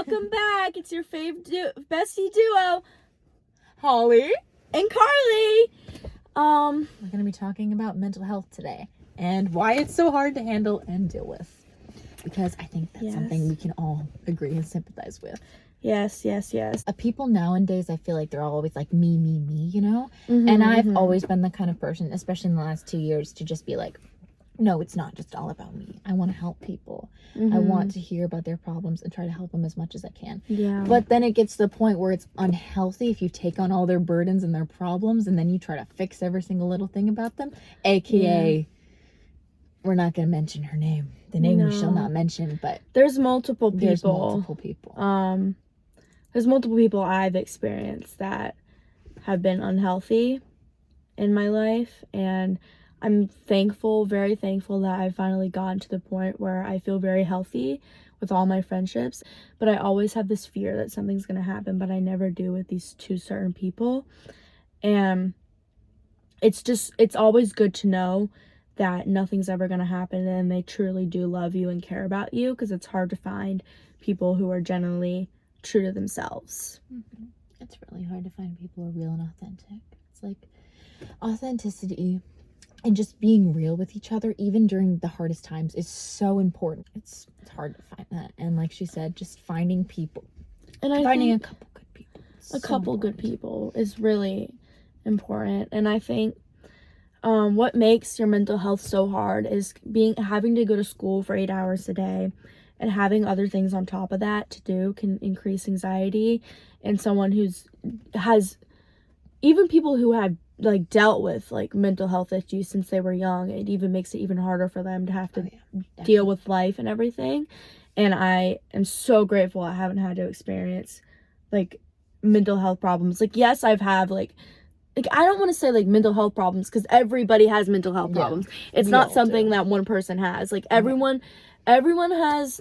welcome back. It's your bestie duo, Holly and Carly. We're going to be talking about mental health today and why it's so hard to handle and deal with. Because I think that's something we can all agree and sympathize with. Yes. People nowadays, I feel like they're always like me, you know? And I've always been the kind of person, especially in the last 2 years, to just be like, no, it's not just all about me. I want to help people. I want to hear about their problems and try to help them as much as I can. Yeah. But then it gets to the point where it's unhealthy if you take on all their burdens and their problems and then you try to fix every single little thing about them. AKA, we're not going to mention her name. The name we shall not mention, but there's multiple people. There's multiple people I've experienced that have been unhealthy in my life, and I'm thankful, very thankful that I've finally gotten to the point where I feel very healthy with all my friendships. But I always have this fear that something's going to happen, but I never do with these two certain people. And it's always good to know that nothing's ever going to happen and they truly do love you and care about you, because it's hard to find people who are genuinely true to themselves. It's really hard to find people who are real and authentic. It's like authenticity and just being real with each other, even during the hardest times, is so important. It's hard to find that. And like she said, just finding people. And I finding think a couple good people. A couple good people is really important. And I think what makes your mental health so hard is having to go to school for 8 hours a day, and having other things on top of that to do can increase anxiety. And someone even people who have like dealt with like mental health issues since they were young, it even makes it even harder for them to have to deal with life and everything. And I am so grateful I haven't had to experience like mental health problems. Like, yes, I've had like I don't want to say like mental health problems, because everybody has mental health problems. It's not something that one person has. Like not everyone has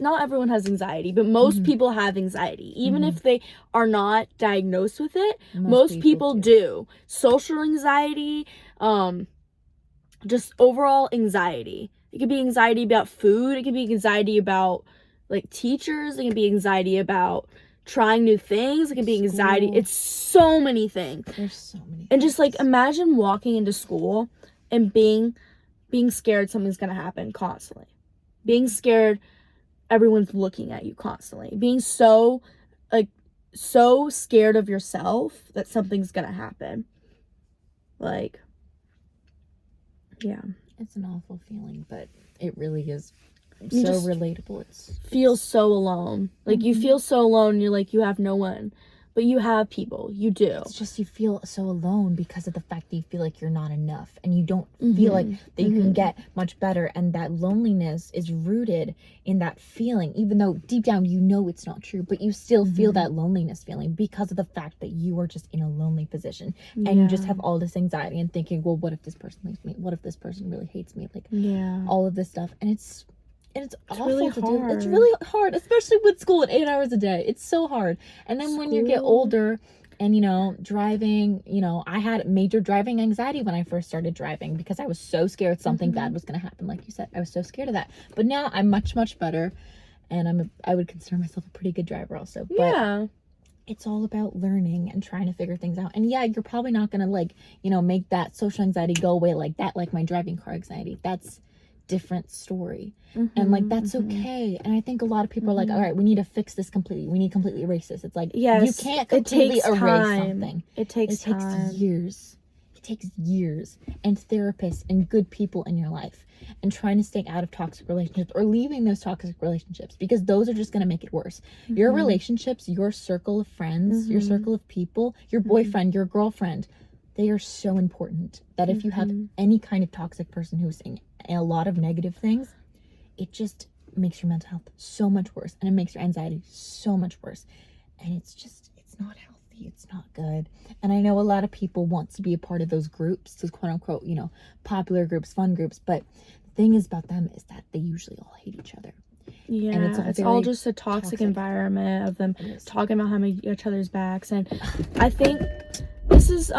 anxiety, but most people have anxiety. Even if they are not diagnosed with it, most people do. Social anxiety, just overall anxiety. It could be anxiety about food. It could be anxiety about like teachers. It can be anxiety about trying new things. It can be anxiety. It's so many things. There's so many. And just like imagine walking into school and being scared something's gonna happen constantly. Being scared everyone's looking at you constantly. Being so scared of yourself that something's gonna happen. Like, yeah. It's an awful feeling, but it really is so relatable. Feel so alone. Like you feel so alone and you're like you have no one. But you have people. You do. It's just you feel so alone because of the fact that you feel like you're not enough and you don't feel like that you can get much better, and that loneliness is rooted in that feeling, even though deep down you know it's not true, but you still feel that loneliness feeling because of the fact that you are just in a lonely position and you just have all this anxiety and thinking, well, what if this person leaves me? What if this person really hates me? Like all of this stuff, and it's awful really to hard. do. It's really hard, especially with school at 8 hours a day. It's so hard. And then when you get older and, you know, driving, you know, I had major driving anxiety when I first started driving because I was so scared something bad was going to happen. Like you said, I was so scared of that. But now I'm much, much better. And I would consider myself a pretty good driver also. But it's all about learning and trying to figure things out. And yeah, you're probably not going to like, you know, make that social anxiety go away like that, like my driving car anxiety. That's different story, and like that's okay. And I think a lot of people are like, all right, we need to fix this completely, we need to completely erase this. It's like, you can't completely erase something. It takes years. It takes years, and therapists and good people in your life, and trying to stay out of toxic relationships or leaving those toxic relationships, because those are just going to make it worse. Your relationships, your circle of friends, your circle of people, your boyfriend, your girlfriend, they are so important that if you have any kind of toxic person who's saying a lot of negative things, it just makes your mental health so much worse, and it makes your anxiety so much worse, and it's not healthy. It's not good. And I know a lot of people want to be a part of those groups, those quote unquote, you know, popular groups, fun groups, but the thing is about them is that they usually all hate each other. Yeah, and it's all just a toxic environment of them talking about how each other's backs. And I think this is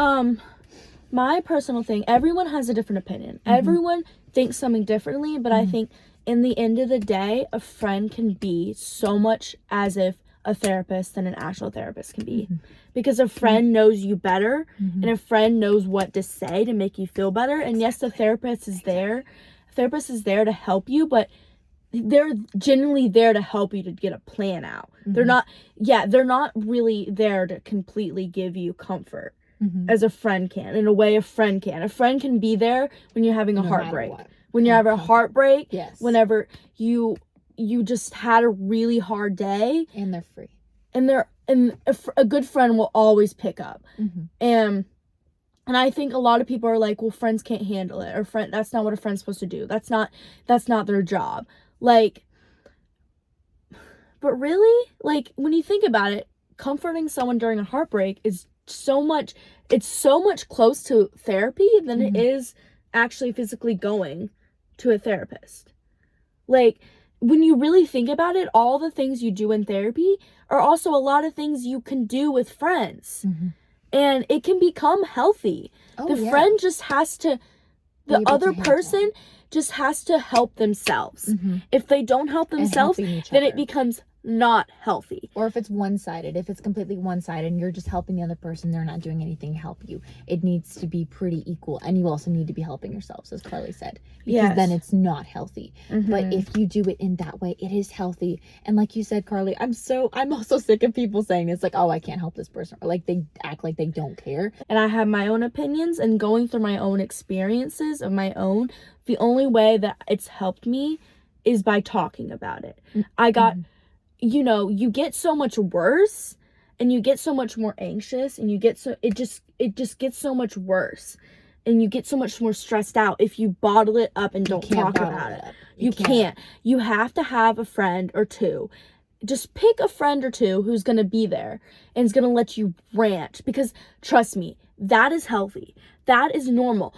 my personal thing. Everyone has a different opinion. Everyone thinks something differently, but I think in the end of the day, a friend can be so much as if a therapist than an actual therapist can be. Mm-hmm. Because a friend knows you better, Mm-hmm. and a friend knows what to say to make you feel better. And yes, the therapist is there. A therapist is there to help you, but they're genuinely there to help you to get a plan out. Mm-hmm. They're not really there to completely give you comfort Mm-hmm. as a friend can, in a way a friend can. A friend can be there when you're having a No matter heartbreak. what. When you're having a heartbreak, Yes. whenever you just had a really hard day, And they're free. and a good friend will always pick up. Mm-hmm. And I think a lot of people are like, well, friends can't handle it, or that's not what a friend's supposed to do. That's not their job. Like, but really, like, when you think about it, comforting someone during a heartbreak is so much close to therapy than Mm-hmm. it is actually physically going to a therapist. Like, when you really think about it, all the things you do in therapy are also a lot of things you can do with friends. Mm-hmm. And it can become healthy. Oh, The yeah. friend just has to, Be the able to other handle person just has to help themselves. Mm-hmm. If they don't help And themselves, helping each then other. it becomes not healthy. Or if it's one-sided, if it's completely one-sided and you're just helping the other person, they're not doing anything to help you. It needs to be pretty equal, and you also need to be helping yourselves, as Carly said, because Yes. then it's not healthy. Mm-hmm. But if you do it in that way, it is healthy. And like you said, Carly, I'm also sick of people saying this, like, oh, I can't help this person, or like they act like they don't care. And I have my own opinions, and going through my own experiences of my own, the only way that it's helped me is by talking about it. I got, you get so much worse, and you get so much more anxious, and it just gets so much worse, and you get so much more stressed out if you bottle it up and don't talk about it. You can't. You have to have a friend or two. Just pick a friend or two who's going to be there and is going to let you rant, because trust me, that is healthy. That is normal.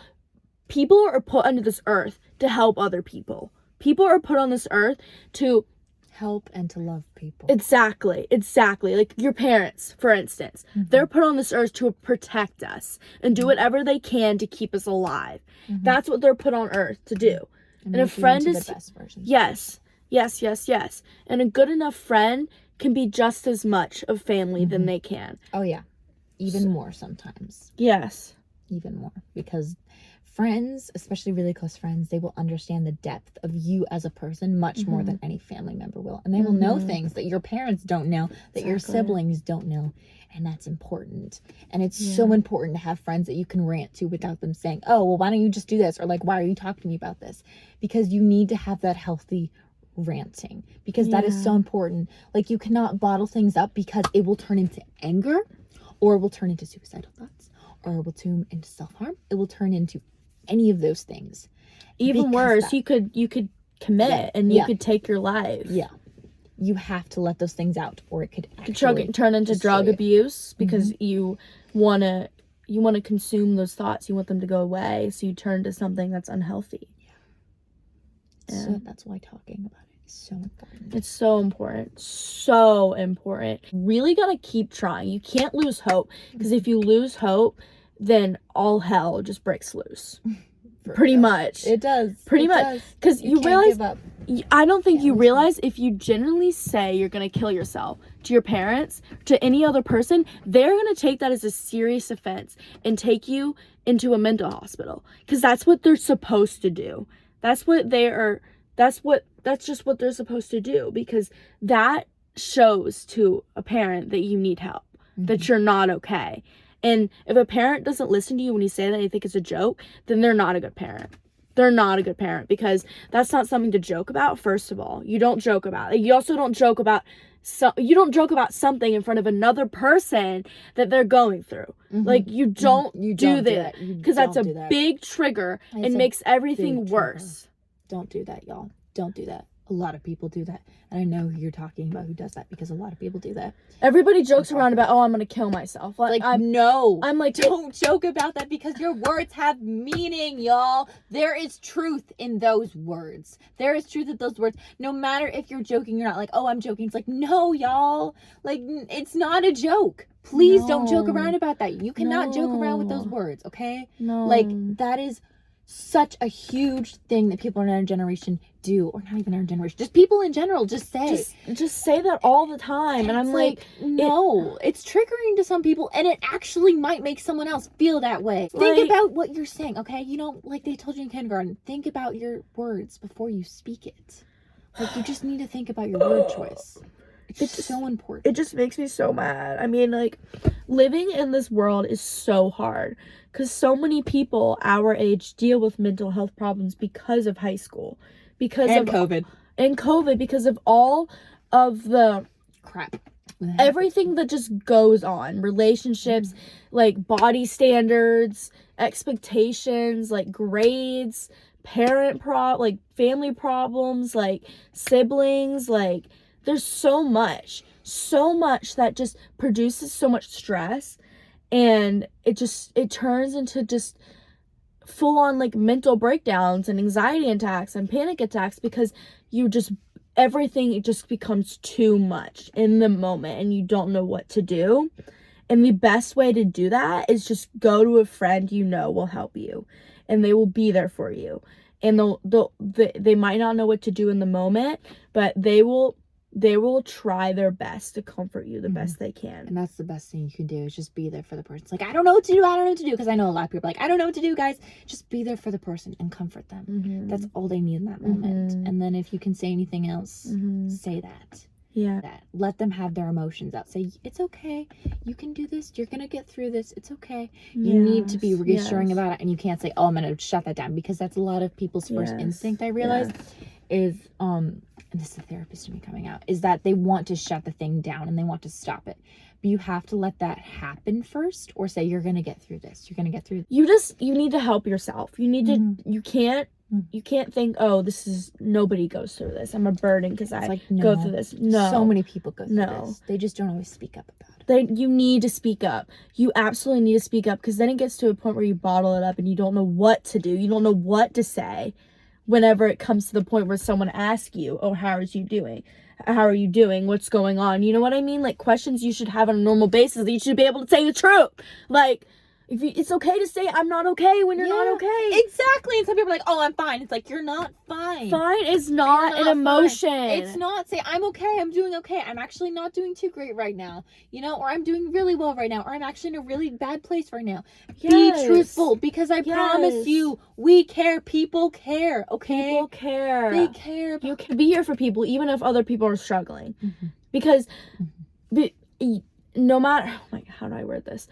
People are put under this earth to help other people. People are put on this earth to help and to love people. Exactly. Like your parents, for instance, they're put on this earth to protect us and do whatever they can to keep us alive. That's what they're put on earth to do. And a friend is the best version. Yes. And a good enough friend can be just as much of family than they can. Oh yeah, even more sometimes. Yes. Even more, because friends, especially really close friends, they will understand the depth of you as a person much more than any family member will. And they will know things that your parents don't know, that your siblings don't know. And that's important. And it's so important to have friends that you can rant to without them saying, oh, well, why don't you just do this? Or like, why are you talking to me about this? Because you need to have that healthy ranting, because that is so important. Like, you cannot bottle things up, because it will turn into anger, or it will turn into suicidal thoughts, or it will turn into self-harm. It will turn into any of those things. Even worse, you could commit and you could take your life. Yeah. You have to let those things out, or it could actually turn into drug abuse, because you want to consume those thoughts. You want them to go away, so you turn to something that's unhealthy. Yeah. So that's why talking about it is so important. It's so important. So important. Really gotta keep trying. You can't lose hope, because if you lose hope, then all hell just breaks loose. Pretty much. It does. Pretty much. Because you realize, give up. I don't think you realize, if you genuinely say you're going to kill yourself to your parents, to any other person, they're going to take that as a serious offense and take you into a mental hospital. Because that's what they're supposed to do. That's just what they're supposed to do. Because that shows to a parent that you need help, that you're not okay. And if a parent doesn't listen to you when you say that and you think it's a joke, then they're not a good parent. They're not a good parent, because that's not something to joke about. First of all, you don't joke about it. You also don't joke about something in front of another person that they're going through. Like, you don't do that, because that's a big trigger and makes everything worse. Don't do that, y'all. Don't do that. A lot of people do that. And I know who you're talking about who does that, because a lot of people do that. Everybody jokes around about, oh, I'm going to kill myself. No. I'm like, don't joke about that, because your words have meaning, y'all. There is truth in those words. There is truth in those words. No matter if you're joking or not, like, oh, I'm joking. It's like, no, y'all. Like, it's not a joke. Please don't joke around about that. You cannot joke around with those words, okay? No. Like, that is such a huge thing that people in our generation do, or not even our generation, just people in general just say. Just say that all the time. And I'm like, no, it's triggering to some people, and it actually might make someone else feel that way. Like, think about what you're saying, okay? You know, like they told you in kindergarten, think about your words before you speak it. Like, you just need to think about your word choice. It's so important. It just makes me so mad. I mean, like, living in this world is so hard because so many people our age deal with mental health problems because of high school, because of COVID, because of all of the crap, everything that just goes on, relationships, like body standards, expectations, like grades, like family problems, like siblings, like there's so much that just produces so much stress, and it turns into just full on like mental breakdowns and anxiety attacks and panic attacks because everything, it just becomes too much in the moment and you don't know what to do. And the best way to do that is just go to a friend you know will help you, and they will be there for you. And they might not know what to do in the moment, but they will try their best to comfort you the best they can. And that's the best thing you can do, is just be there for the person. It's like, I don't know what to do. Because I know a lot of people are like, I don't know what to do, guys. Just be there for the person and comfort them. That's all they need in that moment. And then if you can say anything else, say that. Yeah. Let them have their emotions out. Say, it's okay. You can do this. You're going to get through this. It's okay. You need to be reassuring about it. And you can't say, oh, I'm going to shut that down, because that's a lot of people's first instinct, I realize, is, and this is the therapist in me coming out, is that they want to shut the thing down and they want to stop it. But you have to let that happen first, or say, you're going to get through this. You're going to get through this. You need to help yourself. You need to, you can't think, oh, nobody goes through this. I'm a burden because I go through this. No. So many people go through this. They just don't always speak up about it. You need to speak up. You absolutely need to speak up, because then it gets to a point where you bottle it up and you don't know what to do. You don't know what to say whenever it comes to the point where someone asks you, oh, how are you doing? How are you doing? What's going on? You know what I mean? Like, questions you should have on a normal basis. You should be able to say the truth. Like, it's okay to say I'm not okay when you're not okay. Exactly. And some people are like, oh, I'm fine. It's like, you're not fine. Fine is not an emotion. It's not say, I'm okay, I'm doing okay. I'm actually not doing too great right now. You know, or I'm doing really well right now. Or I'm actually in a really bad place right now. Be truthful, because I promise you, we care. People care, okay? People care. They care. You can be here for people, even if other people are struggling. Because no matter, oh my God, how do I word this?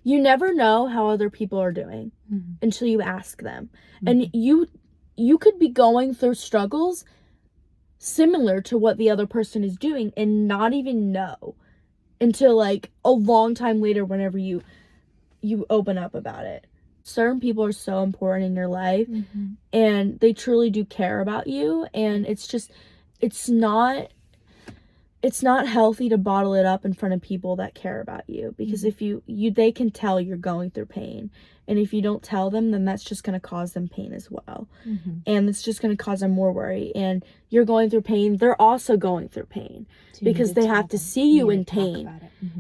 You never know how other people are doing until you ask them. And you could be going through struggles similar to what the other person is doing and not even know until like a long time later, whenever you open up about it. Certain people are so important in your life, and they truly do care about you, and it's not healthy to bottle it up in front of people that care about you, because if they can tell you're going through pain, and if you don't tell them, then that's just going to cause them pain as well. And it's just going to cause them more worry, and you're going through pain, they're also going through pain, because they have to see you in pain.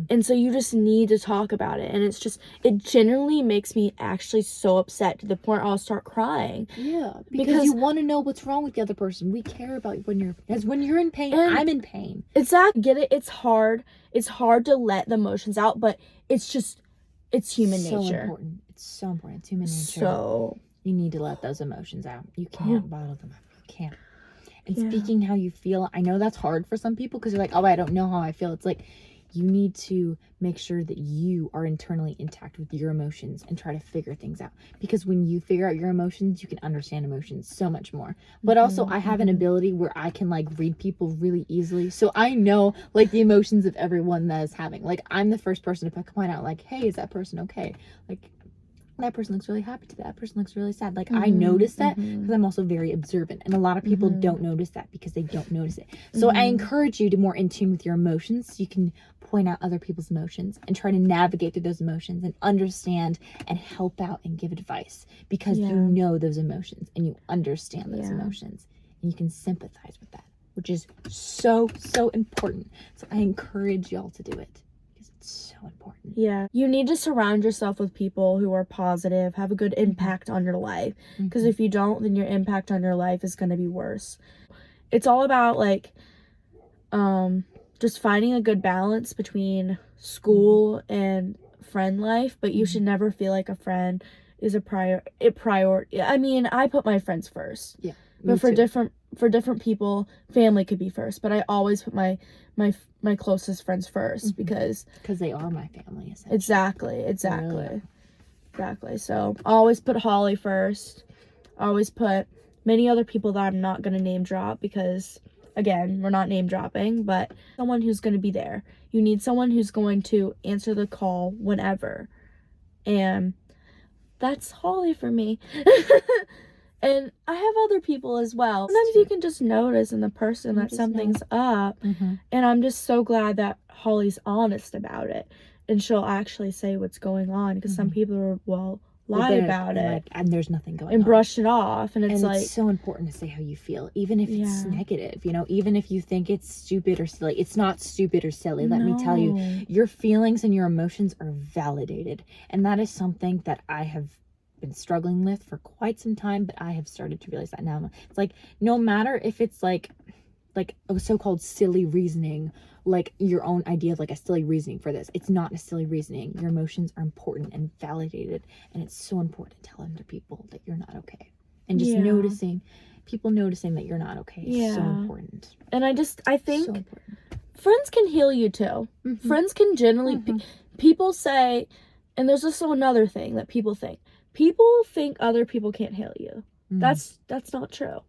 And so you just need to talk about it. And it generally makes me actually so upset to the point I'll start crying. Yeah, because you want to know what's wrong with the other person. We care about you when you're in pain. I'm in pain. Exactly. Get it? It's hard to let the emotions out, but it's human nature. So important. It's so important. It's human nature. So you need to let those emotions out. You can't bottle them up. You can't. And speaking how you feel, I know that's hard for some people, because you're like, oh, I don't know how I feel. It's like, you need to make sure that you are internally intact with your emotions and try to figure things out. Because when you figure out your emotions, you can understand emotions so much more. But also, I have an ability where I can like read people really easily. So I know like the emotions of everyone that is having. Like, I'm the first person to point out like, hey, is that person okay? Like, that person looks really happy today. That person looks really sad. Like, I notice that because I'm also very observant. And a lot of people don't notice that because they don't notice it. So I encourage you to more in tune with your emotions, so you can point out other people's emotions and try to navigate through those emotions and understand and help out and give advice, because you know those emotions and you understand those emotions and you can sympathize with that, which is so, so important. So I encourage y'all to do it, because it's so important. Yeah. You need to surround yourself with people who are positive, have a good impact on your life. Because if you don't, then your impact on your life is going to be worse. It's all about, like, just finding a good balance between school and friend life, but you should never feel like a friend is a priority. I mean, I put my friends first. Yeah. But for different people, family could be first, but I always put my closest friends first because they are my family, essentially. Exactly. So I always put Holly first. I always put many other people that I'm not going to name drop because, again, we're not name dropping, but someone who's going to be there. You need someone who's going to answer the call whenever. And that's Holly for me. And I have other people as well. Sometimes you can just notice in the person that something's up. And I'm just so glad that Holly's honest about it. And she'll actually say what's going on. Because some people will lie about it. And there's nothing going on. And brush it off. And it's so important to say how you feel. Even if it's negative. You know, even if you think it's stupid or silly. It's not stupid or silly. Let me tell you. Your feelings and your emotions are validated. And that is something that I have been struggling with for quite some time, but I have started to realize that now. It's like, no matter if it's like a so-called silly reasoning, like your own idea of like a silly reasoning for this, it's not a silly reasoning. Your emotions are important and validated, and it's so important to tell other people that you're not okay. And just noticing that you're not okay is so important. And I think so friends can heal you too. Friends can generally people say, and there's also another thing that people think other people can't heal you. That's not true.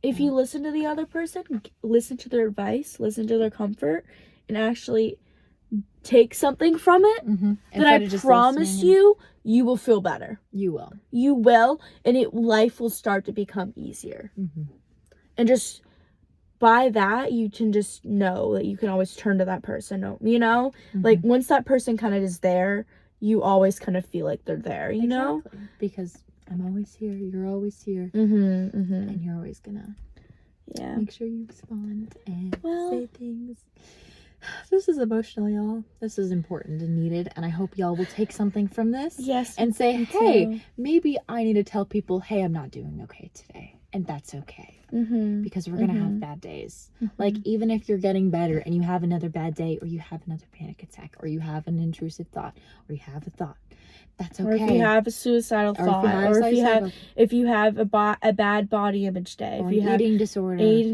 If you listen to the other person, listen to their advice, listen to their comfort, and actually take something from it, then I promise you will feel better. You will, and life will start to become easier. And just by that, you can just know that you can always turn to that person, you know? Like, once that person kind of is there, you always kind of feel like they're there, you know? Because I'm always here, you're always here, and you're always gonna make sure you respond and say things. This is emotional, y'all. This is important and needed, and I hope y'all will take something from this. Yes. And say, hey, maybe I need to tell people, hey, I'm not doing okay today, and that's okay. Because we're gonna have bad days. Like, even if you're getting better and you have another bad day, or you have another panic attack, or you have an intrusive thought, or you have a thought, that's okay. Or if you have a suicidal thought, or if you have a bad body image day, or if you have eating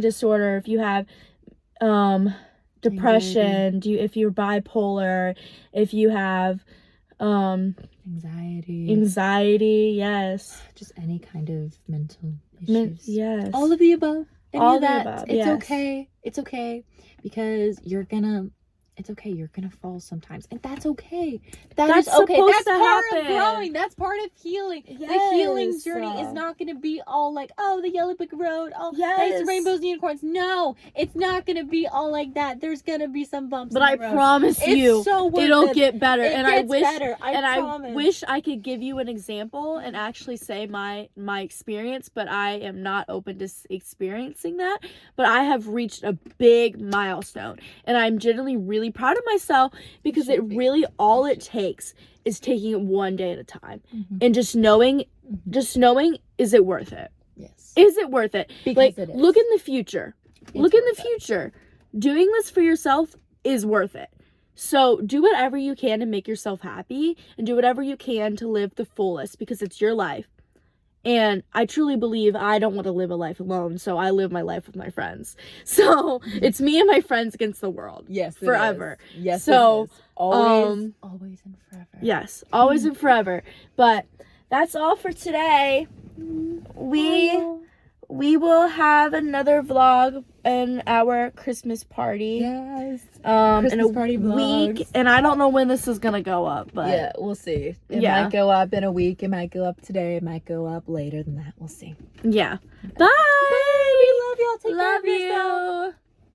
disorder, if you have depression, if you're bipolar, if you have anxiety, yes, just any kind of mental issues, yes, all of the above, all of the above. It's okay. It's okay, because you're gonna fall sometimes, and that's okay. That's okay. That's part of growing. That's part of healing. Yes. The healing journey is not gonna be all like, oh, the yellow brick road, nice rainbows and unicorns. No, it's not gonna be all like that. There's gonna be some bumps. But I promise you, it'll get better. I wish I could give you an example and actually say my experience, but I am not open to experiencing that. But I have reached a big milestone, and I'm generally really proud of myself, because all it takes is taking it one day at a time, and just knowing, is it worth it? Yes. Is it worth it? Because it is. Look in the future. Doing this for yourself is worth it. So do whatever you can to make yourself happy, and do whatever you can to live the fullest, because it's your life. And I truly believe I don't want to live a life alone, so I live my life with my friends. So it's me and my friends against the world. Yes, forever. Yes, so it is. Always and forever. Yes, always and forever. But that's all for today. We will have another vlog in our Christmas party. Yes. Christmas party week, and I don't know when this is gonna go up, but yeah, we'll see. It might go up in a week. It might go up today. It might go up later than that. We'll see. Yeah. Bye. We love y'all. Take care of yourself. Love you.